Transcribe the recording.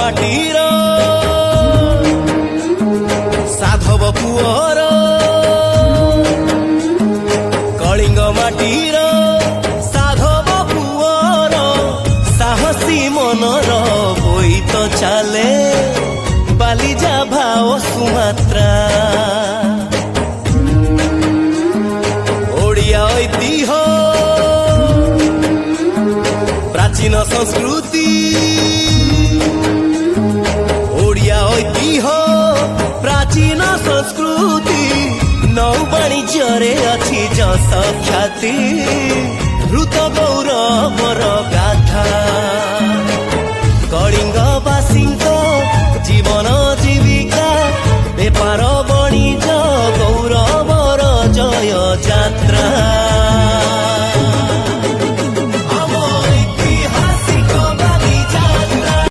ମାଟିର ସାଧବ ପୁଅର କଳିଙ୍ଗ ମାଟିର ସାଧବ ପୁଅର ସାହସୀ ମନର ବୋଇତ ଚାଲେ ବାଲିଜା ଭାଓ ସୁମାତ୍ରା ଓଡ଼ିଆ ଐତିହ୍ୟ प्राचीन संस्कृति ओडिया ऐतिह्य प्राचीन संस्कृति नौ वाणिज्य अच्छी जस ख्याति ऋत गौरवर गाथा।